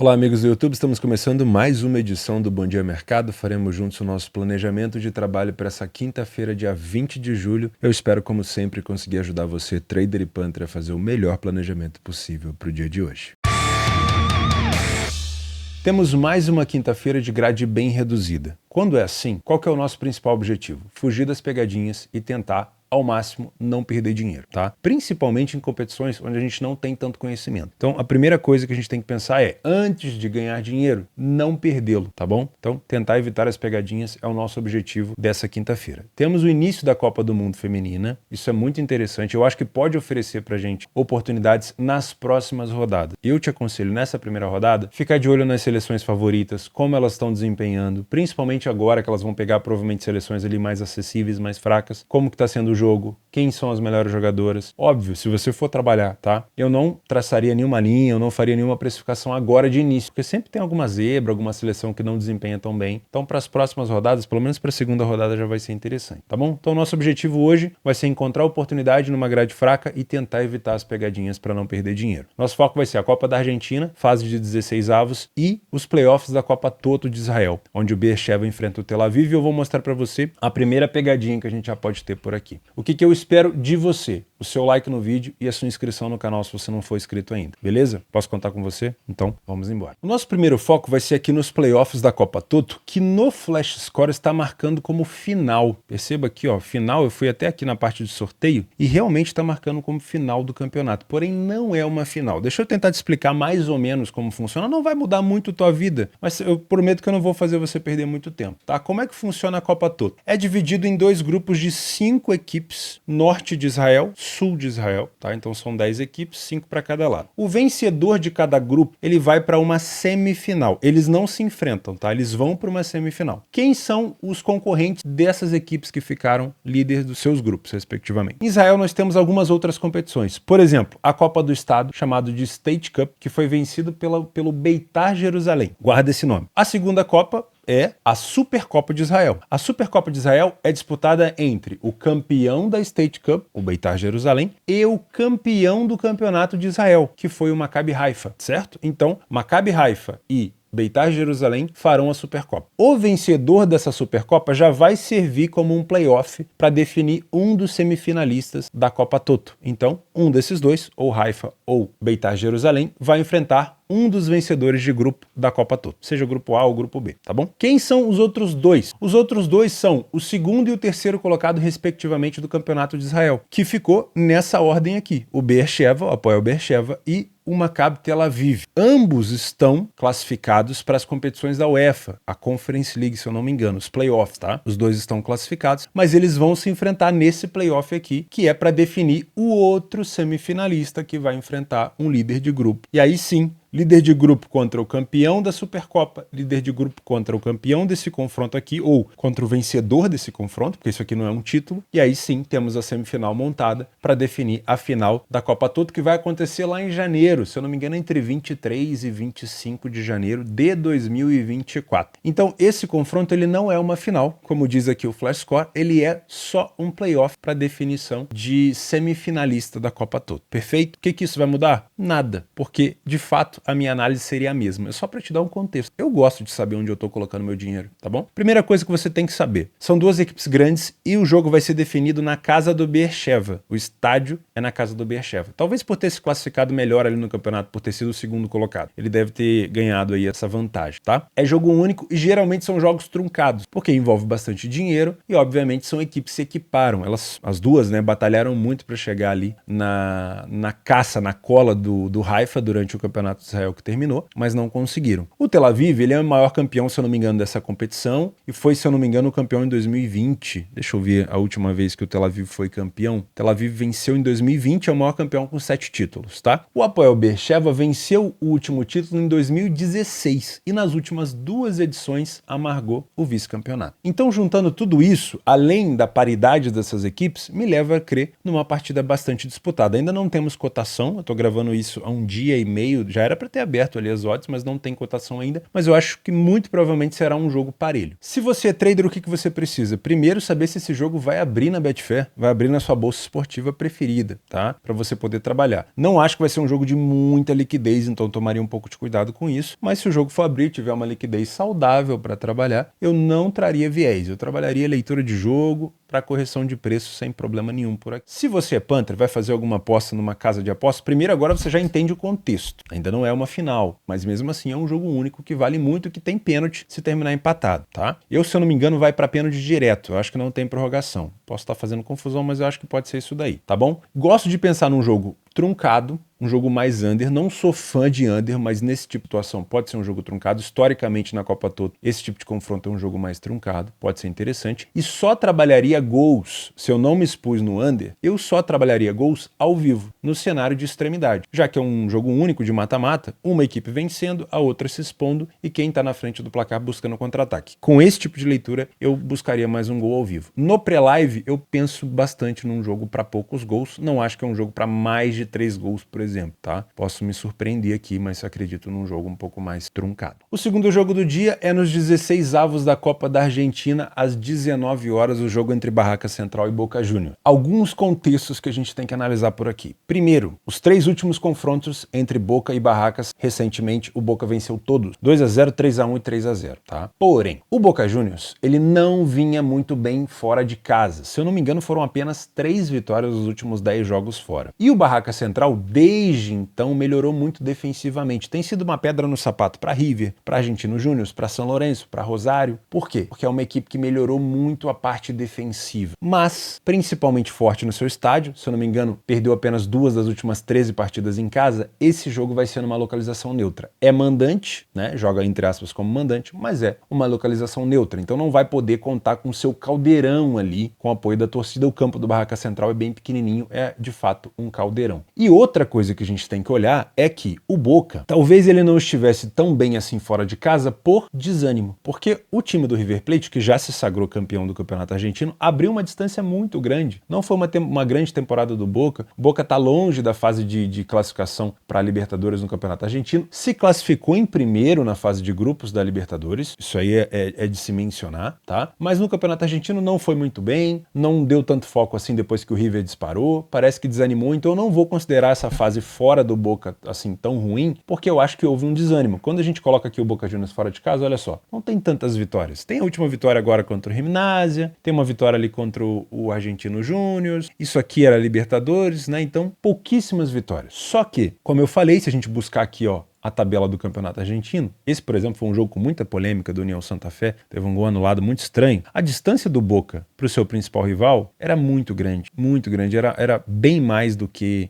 Olá amigos do YouTube, estamos começando mais uma edição do Bom Dia Mercado. Faremos juntos o nosso planejamento de trabalho para essa quinta-feira, dia 20 de julho. Eu espero, como sempre, conseguir ajudar você, trader e punter, a fazer o melhor planejamento possível para o dia de hoje. Temos mais uma quinta-feira de grade bem reduzida. Quando é assim, qual que é o nosso principal objetivo? Fugir das pegadinhas e tentar ao máximo não perder dinheiro, tá? Principalmente em competições onde a gente não tem tanto conhecimento. Então, a primeira coisa que a gente tem que pensar é, antes de ganhar dinheiro, não perdê-lo, tá bom? Então, tentar evitar as pegadinhas é o nosso objetivo dessa quinta-feira. Temos o início da Copa do Mundo Feminina, isso é muito interessante, eu acho que pode oferecer pra gente oportunidades nas próximas rodadas. Eu te aconselho, nessa primeira rodada, ficar de olho nas seleções favoritas, como elas estão desempenhando, principalmente agora que elas vão pegar provavelmente seleções ali mais acessíveis, mais fracas, como que tá sendo o jogo, quem são as melhores jogadoras. Óbvio, se você for trabalhar, tá? Eu não traçaria nenhuma linha, eu não faria nenhuma precificação agora de início, porque sempre tem alguma zebra, alguma seleção que não desempenha tão bem. Então, para as próximas rodadas, pelo menos para a segunda rodada já vai ser interessante, tá bom? Então, nosso objetivo hoje vai ser encontrar oportunidade numa grade fraca e tentar evitar as pegadinhas para não perder dinheiro. Nosso foco vai ser a Copa da Argentina, fase de 16 avos, e os playoffs da Copa Toto de Israel, onde o Beersheva enfrenta o Tel Aviv, e eu vou mostrar para você a primeira pegadinha que a gente já pode ter por aqui. O que eu espero de você? O seu like no vídeo e a sua inscrição no canal se você não for inscrito ainda, beleza? Posso contar com você? Então, vamos embora. O nosso primeiro foco vai ser aqui nos playoffs da Copa Toto, que no Flash Score está marcando como final. Perceba aqui, ó, final, eu fui até aqui na parte de sorteio e realmente está marcando como final do campeonato, porém não é uma final. Deixa eu tentar te explicar mais ou menos como funciona, não vai mudar muito a tua vida, mas eu prometo que eu não vou fazer você perder muito tempo, tá? Como é que funciona a Copa Toto? É dividido em dois grupos de 5 equipes, norte de Israel, sul de Israel, tá? Então são 10 equipes, 5 para cada lado. O vencedor de cada grupo, ele vai para uma semifinal. Eles não se enfrentam, tá? Eles vão para uma semifinal. Quem são os concorrentes dessas equipes que ficaram líderes dos seus grupos, respectivamente? Em Israel nós temos algumas outras competições. Por exemplo, a Copa do Estado, chamado de State Cup, que foi vencido pelo Beitar Jerusalém. Guarda esse nome. A segunda Copa é a Supercopa de Israel. A Supercopa de Israel é disputada entre o campeão da State Cup, o Beitar Jerusalém, e o campeão do campeonato de Israel, que foi o Maccabi Haifa, certo? Então, Maccabi Haifa e Beitar Jerusalém farão a Supercopa. O vencedor dessa Supercopa já vai servir como um playoff para definir um dos semifinalistas da Copa Toto. Então, um desses dois, ou Haifa ou Beitar Jerusalém, vai enfrentar um dos vencedores de grupo da Copa Toto, seja o grupo A ou o grupo B, tá bom? Quem são os outros dois? Os outros dois são o segundo e o terceiro colocado, respectivamente, do Campeonato de Israel, que ficou nessa ordem aqui. O Beersheva, o Hapoel Beersheva, e o Maccabi Tel Aviv. Ambos estão classificados para as competições da UEFA, a Conference League, se eu não me engano, os playoffs, tá? Os dois estão classificados, mas eles vão se enfrentar nesse playoff aqui, que é para definir o outro semifinalista que vai enfrentar um líder de grupo. E aí sim, líder de grupo contra o campeão da Supercopa, líder de grupo contra o campeão desse confronto aqui, ou contra o vencedor desse confronto, porque isso aqui não é um título, e aí sim temos a semifinal montada para definir a final da Copa Toto, que vai acontecer lá em janeiro, se eu não me engano, entre 23 e 25 de janeiro de 2024. Então esse confronto ele não é uma final, como diz aqui o Flash Score, ele é só um playoff para definição de semifinalista da Copa Toto. Perfeito? O que isso vai mudar? Nada, porque de fato a minha análise seria a mesma. É só para te dar um contexto. Eu gosto de saber onde eu estou colocando meu dinheiro, tá bom? Primeira coisa que você tem que saber. São duas equipes grandes e o jogo vai ser definido na casa do Beersheva. O estádio é na casa do Beersheva. Talvez por ter se classificado melhor ali no campeonato, por ter sido o segundo colocado. Ele deve ter ganhado aí essa vantagem, tá? É jogo único e geralmente são jogos truncados, porque envolve bastante dinheiro e obviamente são equipes que se equiparam. Elas, as duas, né, batalharam muito para chegar ali na caça, na cola do Haifa durante o campeonato de Israel que terminou, mas não conseguiram. O Tel Aviv, ele é o maior campeão, se eu não me engano, dessa competição e foi, se eu não me engano, o campeão em 2020. Deixa eu ver a última vez que o Tel Aviv foi campeão. O Tel Aviv venceu em 2020, é o maior campeão com 7 títulos, tá? O Hapoel Beersheva venceu o último título em 2016 e nas últimas 2 edições amargou o vice-campeonato. Então, juntando tudo isso, além da paridade dessas equipes, me leva a crer numa partida bastante disputada. Ainda não temos cotação, eu tô gravando isso há um dia e meio, já era para ter aberto ali as odds, mas não tem cotação ainda. Mas eu acho que muito provavelmente será um jogo parelho. Se você é trader, o que você precisa? Primeiro, saber se esse jogo vai abrir na Betfair, vai abrir na sua bolsa esportiva preferida, tá? Para você poder trabalhar. Não acho que vai ser um jogo de muita liquidez, então tomaria um pouco de cuidado com isso. Mas se o jogo for abrir, tiver uma liquidez saudável para trabalhar, eu não traria viés. Eu trabalharia leitura de jogo para correção de preço sem problema nenhum por aqui. Se você é punter, vai fazer alguma aposta numa casa de apostas, primeiro agora você já entende o contexto. Ainda não é uma final, mas mesmo assim é um jogo único que vale muito, que tem pênalti se terminar empatado, tá? Eu, se eu não me engano, vai para pênalti direto. Eu acho que não tem prorrogação. Posso estar fazendo confusão, mas eu acho que pode ser isso daí, tá bom? Gosto de pensar num jogo truncado, um jogo mais under. Não sou fã de under, mas nesse tipo de situação pode ser um jogo truncado. Historicamente, na Copa Toto, esse tipo de confronto é um jogo mais truncado, pode ser interessante. E só trabalharia gols, se eu não me expus no under, eu só trabalharia gols ao vivo, no cenário de extremidade. Já que é um jogo único de mata-mata, uma equipe vencendo, a outra se expondo e quem está na frente do placar buscando contra-ataque. Com esse tipo de leitura, eu buscaria mais um gol ao vivo. No pré-live, eu penso bastante num jogo para poucos gols. Não acho que é um jogo para mais de 3 gols, por exemplo, tá? Posso me surpreender aqui, mas acredito num jogo um pouco mais truncado. O segundo jogo do dia é nos 16avos da Copa da Argentina, às 19 horas, o jogo entre Barraca Central e Boca Juniors. Alguns contextos que a gente tem que analisar por aqui. Primeiro, os 3 últimos confrontos entre Boca e Barracas, recentemente o Boca venceu todos, 2-0, 3-1 e 3-0, tá? Porém, o Boca Juniors, ele não vinha muito bem fora de casa. Se eu não me engano, foram apenas 3 vitórias nos últimos 10 jogos fora. E o Barraca Central, desde então, melhorou muito defensivamente. Tem sido uma pedra no sapato para River, para Argentino Júnior, para São Lourenço, para Rosário. Por quê? Porque é uma equipe que melhorou muito a parte defensiva, mas principalmente forte no seu estádio. Se eu não me engano, perdeu apenas 2 das últimas 13 partidas em casa. Esse jogo vai ser numa localização neutra. É mandante, né? Joga entre aspas como mandante, mas é uma localização neutra. Então não vai poder contar com o seu caldeirão ali, com o apoio da torcida. O campo do Barraca Central é bem pequenininho, é de fato um caldeirão. E outra coisa que a gente tem que olhar é que o Boca, talvez ele não estivesse tão bem assim fora de casa por desânimo, porque o time do River Plate, que já se sagrou campeão do Campeonato Argentino, abriu uma distância muito grande. Não foi uma grande temporada do Boca. O Boca está longe da fase de classificação para a Libertadores no Campeonato Argentino. Se classificou em primeiro na fase de grupos da Libertadores. Isso aí é de se mencionar, tá? Mas no Campeonato Argentino não foi muito bem, não deu tanto foco assim depois que o River disparou, parece que desanimou, então eu não vou considerar essa fase fora do Boca assim tão ruim, porque eu acho que houve um desânimo. Quando a gente coloca aqui o Boca Juniors fora de casa, olha só, não tem tantas vitórias. Tem a última vitória agora contra o Gimnasia, tem uma vitória ali contra o Argentino Júnior, isso aqui era Libertadores, né? Então, pouquíssimas vitórias. Só que, como eu falei, se a gente buscar aqui, ó, a tabela do Campeonato Argentino. Esse, por exemplo, foi um jogo com muita polêmica do União Santa Fé, teve um gol anulado muito estranho. A distância do Boca para o seu principal rival era muito grande, era bem mais do que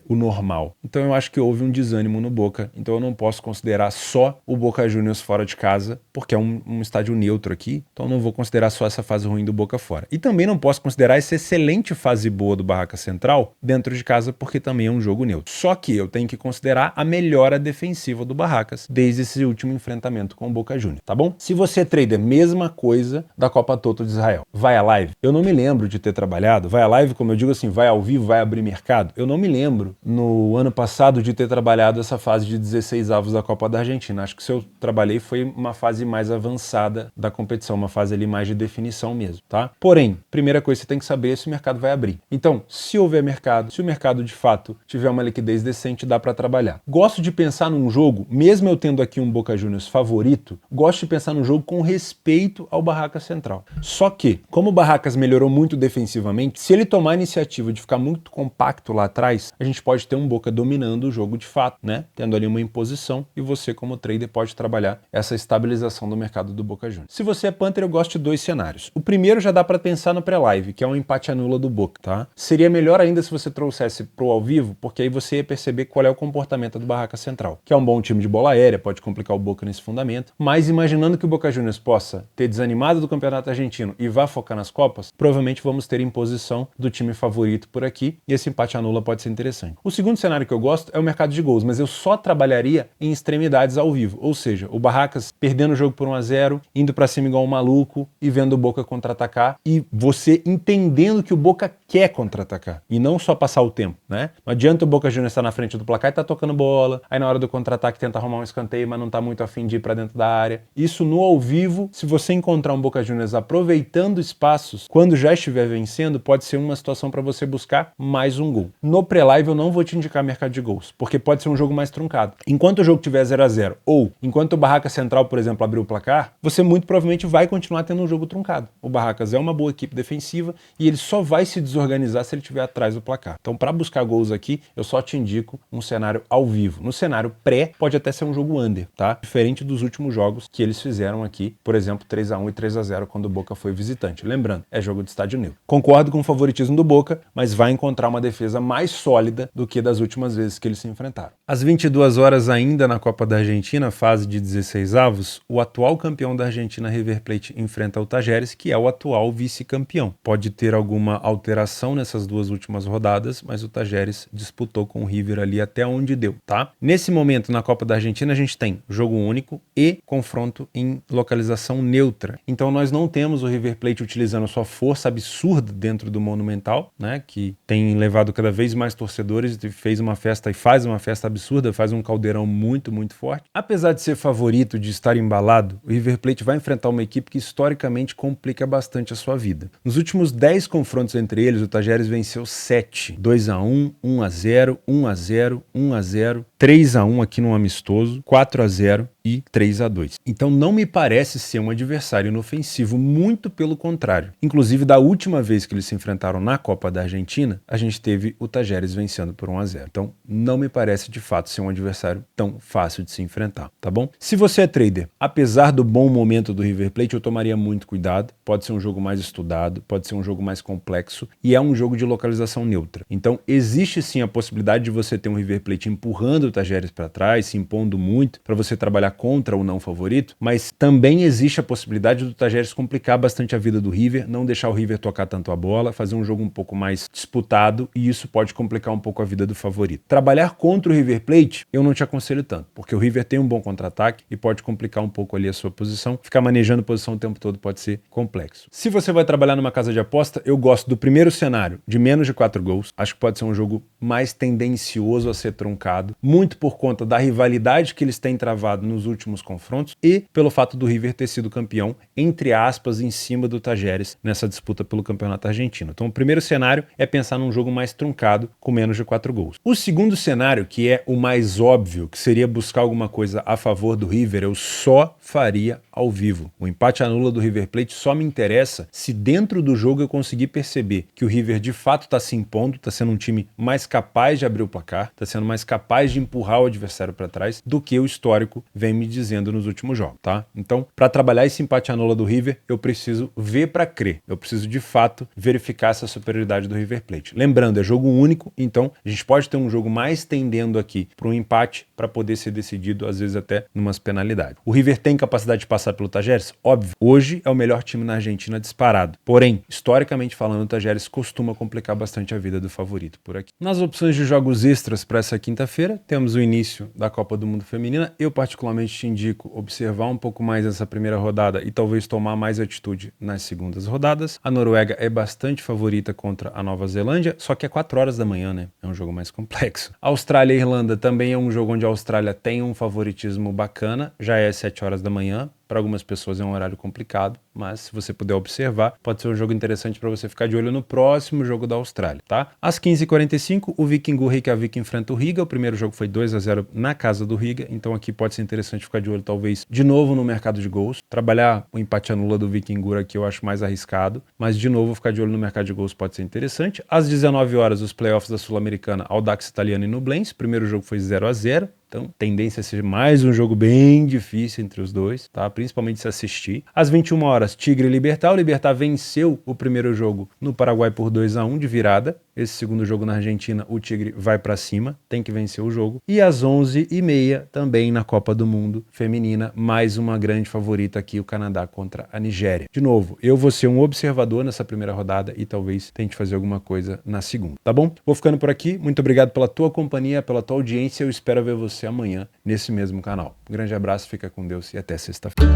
o normal. Então eu acho que houve um desânimo no Boca, então eu não posso considerar só o Boca Juniors fora de casa, porque é um estádio neutro aqui, então eu não vou considerar só essa fase ruim do Boca fora. E também não posso considerar essa excelente fase boa do Barraca Central dentro de casa, porque também é um jogo neutro. Só que eu tenho que considerar a melhora defensiva do Barracas desde esse último enfrentamento com o Boca Juniors, tá bom? Se você é trader, mesma coisa da Copa Toto de Israel. Vai à live? Eu não me lembro de ter trabalhado. Vai à live, como eu digo assim, vai ao vivo, vai abrir mercado? Eu não me lembro no ano passado de ter trabalhado essa fase de 16avos da Copa da Argentina. Acho que se eu trabalhei foi uma fase mais avançada da competição, uma fase ali mais de definição mesmo, tá? Porém, primeira coisa que você tem que saber é se o mercado vai abrir. Então, se houver mercado, se o mercado de fato tiver uma liquidez decente, dá para trabalhar. Gosto de pensar num jogo, mesmo eu tendo aqui um Boca Juniors favorito, gosto de pensar num jogo com respeito ao Barracas Central. Só que, como o Barracas melhorou muito defensivamente, se ele tomar a iniciativa de ficar muito compacto lá atrás, a gente pode ter um Boca dominando o jogo de fato, né? Tendo ali uma imposição e você, como trader, pode trabalhar essa estabilização do mercado do Boca Juniors. Se você é punter, eu gosto de 2 cenários. O primeiro já dá para pensar no pré-live, que é um empate anula do Boca, tá? Seria melhor ainda se você trouxesse pro ao vivo, porque aí você ia perceber qual é o comportamento do Barracas Central, que é um bom time de bola aérea, pode complicar o Boca nesse fundamento, mas imaginando que o Boca Juniors possa ter desanimado do Campeonato Argentino e vá focar nas Copas, provavelmente vamos ter imposição do time favorito por aqui, e esse empate anula pode ser interessante. O segundo cenário que eu gosto é o mercado de gols, mas eu só trabalharia em extremidades ao vivo, ou seja, o Barracas perdendo o jogo por 1-0, indo pra cima igual um maluco e vendo o Boca contra-atacar, e você entendendo que o Boca quer contra-atacar, e não só passar o tempo, né? Não adianta o Boca Juniors estar na frente do placar e tá tocando bola, aí na hora do contra-ataque tenta arrumar um escanteio, mas não tá muito afim de ir para dentro da área. Isso no ao vivo, se você encontrar um Boca Juniors aproveitando espaços, quando já estiver vencendo, pode ser uma situação para você buscar mais um gol. No pré-live eu não vou te indicar mercado de gols, porque pode ser um jogo mais truncado. Enquanto o jogo tiver 0 a 0 ou enquanto o Barraca Central, por exemplo, abrir o placar, você muito provavelmente vai continuar tendo um jogo truncado. O Barracas é uma boa equipe defensiva e ele só vai se desorganizar se ele estiver atrás do placar. Então, para buscar gols aqui, eu só te indico um cenário ao vivo. No cenário pré, pode até ser um jogo under, tá? Diferente dos últimos jogos que eles fizeram aqui, por exemplo, 3 a 1 e 3 a 0 quando o Boca foi visitante. Lembrando, é jogo de estádio neutro. Concordo com o favoritismo do Boca, mas vai encontrar uma defesa mais sólida do que das últimas vezes que eles se enfrentaram. Às 22 horas ainda na Copa da Argentina, fase de 16avos, o atual campeão da Argentina, River Plate, enfrenta o Talleres, que é o atual vice-campeão. Pode ter alguma alteração nessas duas últimas rodadas, mas o Talleres disputou com o River ali até onde deu, tá? Nesse momento, na Copa da Argentina, a gente tem jogo único e confronto em localização neutra. Então nós não temos o River Plate utilizando sua força absurda dentro do Monumental, né, que tem levado cada vez mais torcedores e fez uma festa e faz uma festa absurda, faz um caldeirão muito, muito forte. Apesar de ser favorito, de estar embalado, o River Plate vai enfrentar uma equipe que historicamente complica bastante a sua vida. Nos últimos 10 confrontos entre eles, o Talleres venceu 7. 2 a 1, 1 a 0, 1 a 0, 1 a 0, 3 a 1 aqui no amistoso, 4 a 0 e 3 a 2. Então não me parece ser um adversário inofensivo, muito pelo contrário. Inclusive, da última vez que eles se enfrentaram na Copa da Argentina, a gente teve o Talleres vencendo por 1 a 0. Então não me parece de fato ser um adversário tão fácil de se enfrentar, tá bom? Se você é trader, apesar do bom momento do River Plate, eu tomaria muito cuidado. Pode ser um jogo mais estudado, pode ser um jogo mais complexo e é um jogo de localização neutra. Então existe sim a possibilidade de você ter um River Plate empurrando o Talleres para trás, se impondo muito para você trabalhar contra o não favorito, mas também existe a possibilidade do Talleres complicar bastante a vida do River, não deixar o River tocar tanto a bola, fazer um jogo um pouco mais disputado e isso pode complicar um pouco a vida do favorito. Trabalhar contra o River Plate, eu não te aconselho tanto, porque o River tem um bom contra-ataque e pode complicar um pouco ali a sua posição. Ficar manejando posição o tempo todo pode ser complexo. Se você vai trabalhar numa casa de aposta, eu gosto do primeiro cenário, de menos de 4 gols. Acho que pode ser um jogo mais tendencioso a ser truncado, muito por conta da rivalidade que eles têm travado nos últimos confrontos e pelo fato do River ter sido campeão, entre aspas, em cima do Talleres nessa disputa pelo campeonato argentino. Então o primeiro cenário é pensar num jogo mais truncado com menos de 4 gols. O segundo cenário, que é o mais óbvio, que seria buscar alguma coisa a favor do River, eu só faria ao vivo. O empate anula do River Plate só me interessa se dentro do jogo eu conseguir perceber que o River de fato está se impondo, está sendo um time mais capaz de abrir o placar, está sendo mais capaz de empurrar o adversário para trás do que o histórico vem me dizendo nos últimos jogos, tá? Então, para trabalhar esse empate anula do River, eu preciso ver para crer. Eu preciso de fato verificar essa superioridade do River Plate. Lembrando, é jogo único, então a gente pode ter um jogo mais tendendo aqui para um empate para poder ser decidido, às vezes até numas penalidades. O River tem capacidade de passar pelo Talleres? Óbvio. Hoje é o melhor time na Argentina disparado. Porém, historicamente falando, o Talleres costuma complicar bastante a vida do favorito por aqui. Nas opções de jogos extras para essa quinta-feira, temos o início da Copa do Mundo Feminina. Eu particularmente te indico observar um pouco mais essa primeira rodada e talvez tomar mais atitude nas segundas rodadas. A Noruega é bastante favorita contra a Nova Zelândia, só que é 4 horas da manhã, né? É um jogo mais complexo. Austrália e Irlanda também é um jogo onde a Austrália tem um favoritismo bacana, já é 7 horas da manhã. Para algumas pessoas é um horário complicado, mas se você puder observar, pode ser um jogo interessante para você ficar de olho no próximo jogo da Austrália, tá? Às 15h45, o Vikingur Reykjavik enfrenta o Riga. O primeiro jogo foi 2 a 0 na casa do Riga, então aqui pode ser interessante ficar de olho talvez de novo no mercado de gols. Trabalhar o empate anula do Vikingur aqui eu acho mais arriscado, mas de novo ficar de olho no mercado de gols pode ser interessante. Às 19 horas, os playoffs da Sul-Americana, Audax Italiano e Nublense. O primeiro jogo foi 0 a 0. Então, tendência a ser mais um jogo bem difícil entre os dois, tá? Principalmente se assistir. Às 21 horas, Tigre e Libertad. O Libertad venceu o primeiro jogo no Paraguai por 2 a 1 de virada. Esse segundo jogo na Argentina, o Tigre vai para cima, tem que vencer o jogo. E às 11h30, também na Copa do Mundo Feminina, mais uma grande favorita aqui, o Canadá contra a Nigéria. De novo, eu vou ser um observador nessa primeira rodada e talvez tente fazer alguma coisa na segunda, tá bom? Vou ficando por aqui. Muito obrigado pela tua companhia, pela tua audiência. Eu espero ver você amanhã nesse mesmo canal. Um grande abraço, fica com Deus e até sexta-feira.